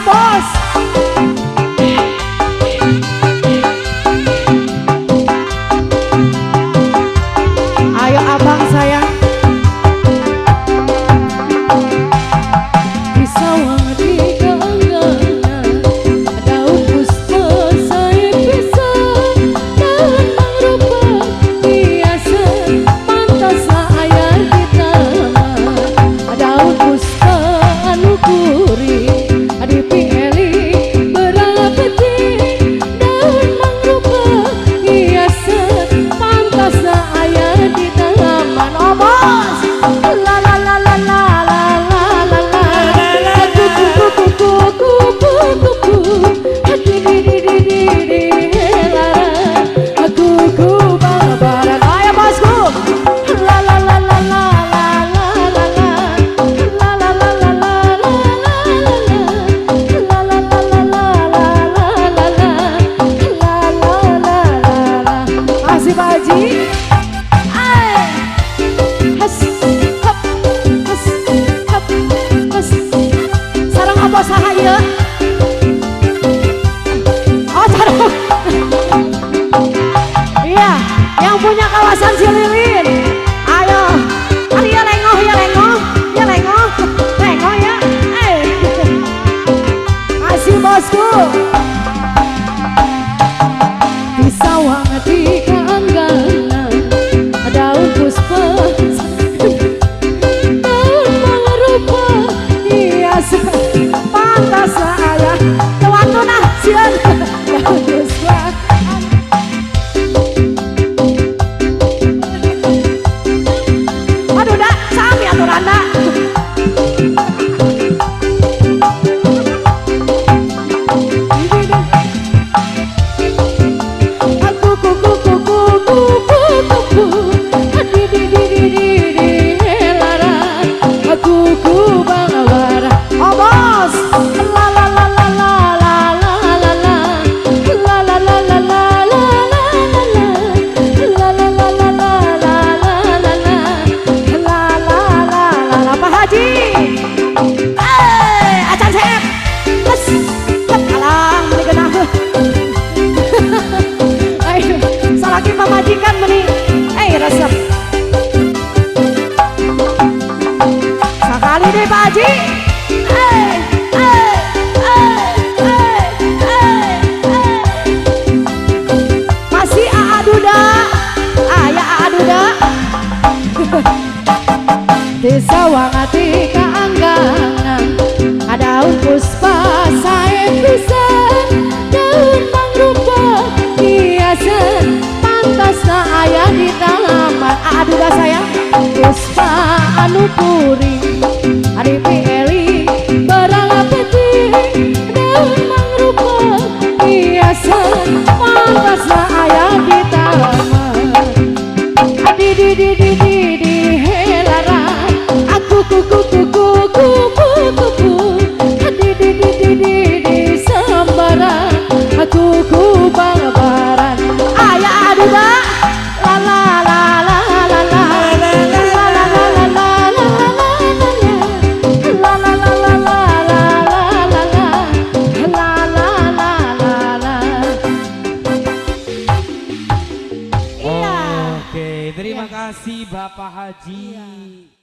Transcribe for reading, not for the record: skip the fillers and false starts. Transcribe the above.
Bos. Ayo abang sayang. Di sawah di keenggangan daun puspa saya pisah, daun mangrupa hiasan pantaslah ayah di taman, daun puspa anu gurih dipilih berapeti, daun mangrupa hiasan pantaslah ayah di taman. Oh bos, la la la la la la la la la, kuku kuku kuku hati di lara, kuku bang barang. Ayo bosku, la la la la la la la la la la la la la la. Masih Pak Haji. Sarang apa sahaya? Oh sarang. Iya, yang punya kawasan Cililin. Ayo, ya lengoh, ya lengoh, ya lengoh, lengoh ya. Masih bosku. Di sawah di keengganan daun puspa daun mangrupa hiasan Pantaslah ayah tewatu nah sieun daun puspa. aduh dah sami aturan dah. Majikan meni, resep. Sekali deh Pak Haji. Masih Aa Duda, ayah Aa Duda. Di sawah di keengganan daun puspa saya pisah, daun mangrupa hiasan pantaslah ayah di taman. Aduh dah sayang. Puspa anu puri dipilih berapeti, daun mangrupa hiasan pantaslah ayah di taman. Di helara aku kuku kuku kuku kuku di sambaran aku ku bang-baran. Ayah aduh dah. La la la la la la la la la la la Oke, terima kasih Bapak Haji.